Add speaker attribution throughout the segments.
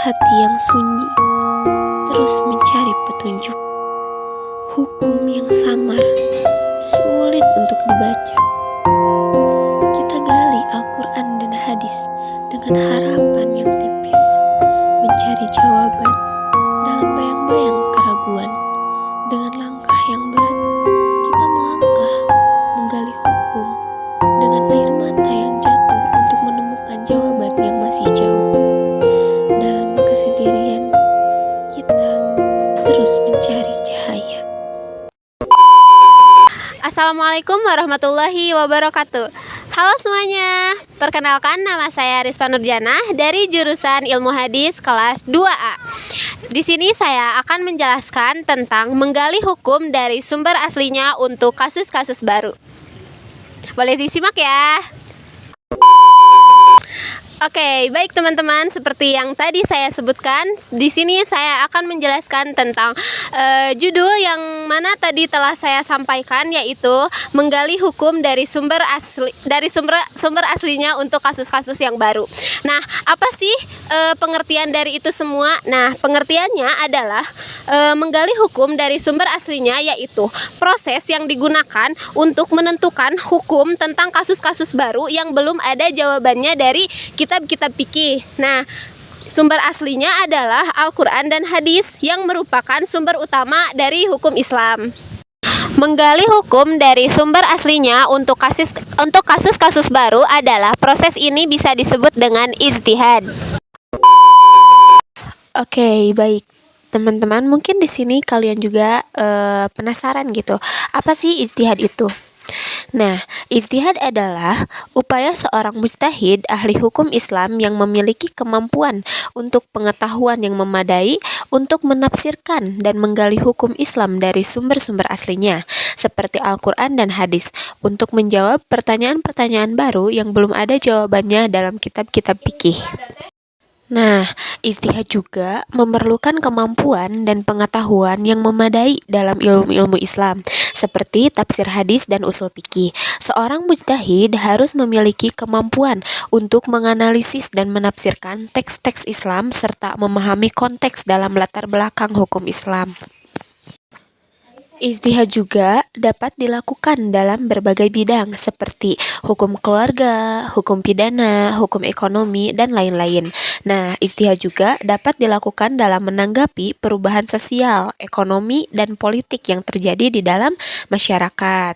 Speaker 1: hati yang sunyi terus mencari petunjuk. Hukum yang samar, sulit untuk dibaca. Kita gali Al-Quran dan hadis dengan harapan yang tipis, mencari jawaban dalam bayang-bayang keraguan. Dengan langkah yang berat, kita melangkah, menggali hukum dengan air mata yang jatuh untuk menemukan jawaban yang masih jauh. Dalam kesendirian, kita terus mencari cahaya.
Speaker 2: Assalamualaikum warahmatullahi wabarakatuh. Halo semuanya, perkenalkan nama saya Rizva Nurjana dari jurusan Ilmu Hadis kelas 2A. Di sini saya akan menjelaskan tentang menggali hukum dari sumber aslinya untuk kasus-kasus baru. Boleh disimak ya. Oke, baik teman-teman, seperti yang tadi saya sebutkan, di sini saya akan menjelaskan tentang judul yang mana tadi telah saya sampaikan, yaitu menggali hukum dari sumber aslinya untuk kasus-kasus yang baru. Nah, apa sih pengertian dari itu semua? Nah, pengertiannya adalah menggali hukum dari sumber aslinya, yaitu proses yang digunakan untuk menentukan hukum tentang kasus-kasus baru yang belum ada jawabannya dari kitab-kitab fikih. Nah, sumber aslinya adalah Al-Quran dan hadis yang merupakan sumber utama dari hukum Islam. Menggali hukum dari sumber aslinya untuk kasus-kasus baru adalah proses ini bisa disebut dengan ijtihad. Oke, baik. Teman-teman, mungkin di sini kalian juga penasaran gitu. Apa sih ijtihad itu? Nah, ijtihad adalah upaya seorang mujtahid ahli hukum Islam yang memiliki kemampuan untuk pengetahuan yang memadai untuk menafsirkan dan menggali hukum Islam dari sumber-sumber aslinya, seperti Al-Quran dan hadis, untuk menjawab pertanyaan-pertanyaan baru yang belum ada jawabannya dalam kitab-kitab fikih. Nah, ijtihad juga memerlukan kemampuan dan pengetahuan yang memadai dalam ilmu-ilmu Islam, seperti tafsir hadis dan usul fikih. Seorang mujtahid harus memiliki kemampuan untuk menganalisis dan menafsirkan teks-teks Islam serta memahami konteks dalam latar belakang hukum Islam. Ijtihad juga dapat dilakukan dalam berbagai bidang seperti hukum keluarga, hukum pidana, hukum ekonomi, dan lain-lain. Nah, ijtihad juga dapat dilakukan dalam menanggapi perubahan sosial, ekonomi, dan politik yang terjadi di dalam masyarakat.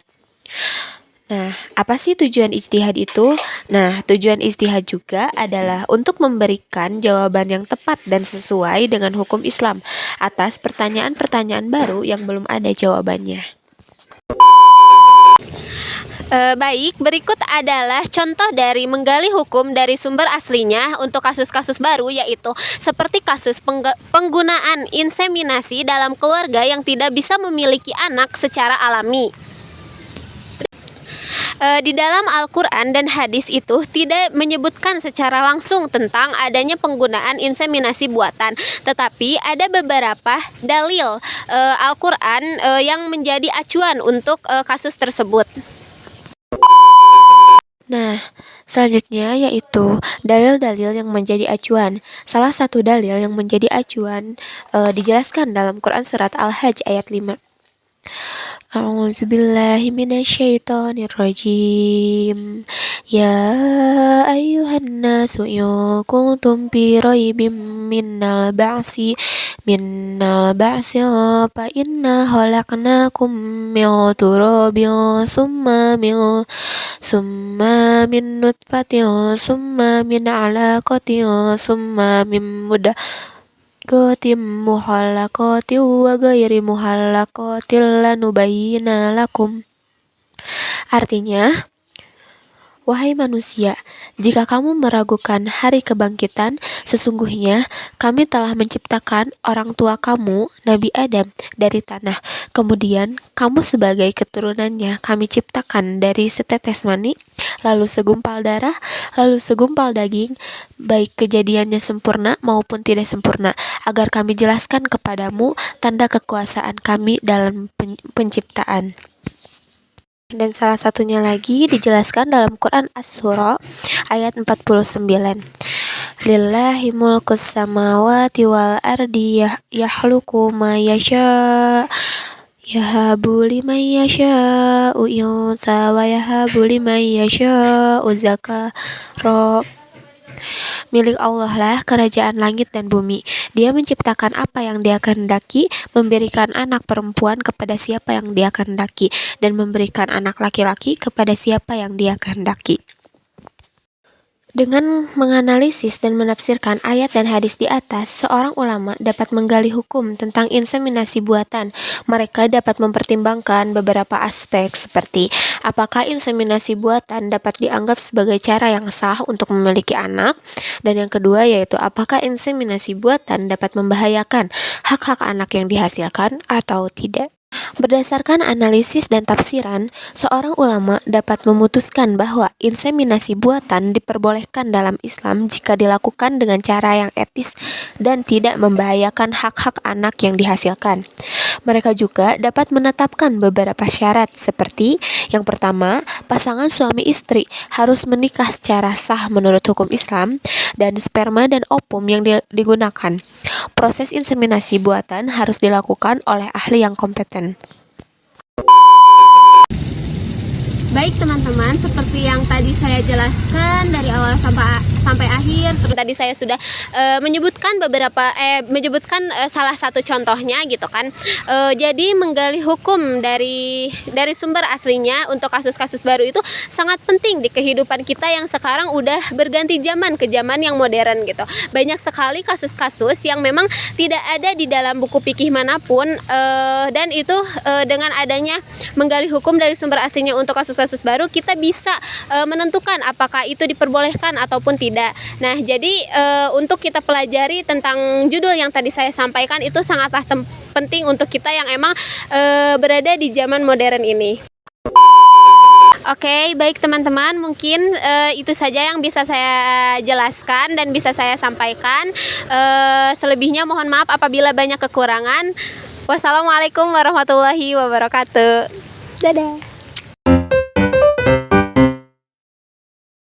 Speaker 2: Nah, apa sih tujuan ijtihad itu? Nah, tujuan ijtihad juga adalah untuk memberikan jawaban yang tepat dan sesuai dengan hukum Islam atas pertanyaan-pertanyaan baru yang belum ada jawabannya. Baik, berikut adalah contoh dari menggali hukum dari sumber aslinya untuk kasus-kasus baru, yaitu seperti kasus penggunaan inseminasi dalam keluarga yang tidak bisa memiliki anak secara alami. Di dalam Al-Quran dan hadis itu tidak menyebutkan secara langsung tentang adanya penggunaan inseminasi buatan, tetapi ada beberapa dalil Al-Quran yang menjadi acuan untuk kasus tersebut. Nah, selanjutnya yaitu dalil-dalil yang menjadi acuan. Salah satu dalil yang menjadi acuan dijelaskan dalam Quran surat Al-Hajj ayat 5. A'udzubillahi minasyaitonirrajim. Ya ayyuhan nasu in kuntum fi raibim minnal ba'si fa inna khalaqnakum min turabin summa min nutfatin summa min 'alaqatin summa min muhallaqatin wa ghairi muhallaqatin lanubayyina lakum. Artinya, wahai manusia, jika kamu meragukan hari kebangkitan, sesungguhnya kami telah menciptakan orang tua kamu, Nabi Adam, dari tanah. Kemudian kamu sebagai keturunannya kami ciptakan dari setetes mani, lalu segumpal darah, lalu segumpal daging, baik kejadiannya sempurna maupun tidak sempurna, agar kami jelaskan kepadamu tanda kekuasaan kami dalam penciptaan. Dan salah satunya lagi dijelaskan dalam Quran As-Surah ayat 49. Lillahi mulkus samawati wal ardi yakhluqu ma yasha. Yahabu liman yasha'u insa wa yahabu liman yasha'u zakara. Milik Allah lah kerajaan langit dan bumi. Dia menciptakan apa yang Dia kehendaki, memberikan anak perempuan kepada siapa yang Dia kehendaki, dan memberikan anak laki-laki kepada siapa yang Dia kehendaki. Dengan menganalisis dan menafsirkan ayat dan hadis di atas, seorang ulama dapat menggali hukum tentang inseminasi buatan. Mereka dapat mempertimbangkan beberapa aspek seperti apakah inseminasi buatan dapat dianggap sebagai cara yang sah untuk memiliki anak, dan yang kedua yaitu apakah inseminasi buatan dapat membahayakan hak-hak anak yang dihasilkan atau tidak. Berdasarkan analisis dan tafsiran, seorang ulama dapat memutuskan bahwa inseminasi buatan diperbolehkan dalam Islam jika dilakukan dengan cara yang etis dan tidak membahayakan hak-hak anak yang dihasilkan. Mereka juga dapat menetapkan beberapa syarat seperti yang pertama, pasangan suami istri harus menikah secara sah menurut hukum Islam, dan sperma dan ovum yang digunakan. Proses inseminasi buatan harus dilakukan oleh ahli yang kompeten.
Speaker 1: Baik teman-teman, seperti yang tadi saya jelaskan dari awal sampai akhir. Tadi saya sudah menyebutkan salah satu contohnya gitu kan. Jadi menggali hukum dari sumber aslinya untuk kasus-kasus baru itu sangat penting di kehidupan kita yang sekarang udah berganti zaman ke zaman yang modern gitu. Banyak sekali kasus-kasus yang memang tidak ada di dalam buku fikih manapun, dan itu dengan adanya menggali hukum dari sumber aslinya untuk kasus-kasus baru, kita bisa menentukan apakah itu diperbolehkan ataupun tidak. Nah, jadi untuk kita pelajari tentang judul yang tadi saya sampaikan itu sangatlah penting untuk kita yang emang berada di zaman modern ini. Oke, baik teman-teman, mungkin itu saja yang bisa saya jelaskan dan bisa saya sampaikan. Selebihnya mohon maaf apabila banyak kekurangan. Wassalamualaikum warahmatullahi wabarakatuh. Dadah.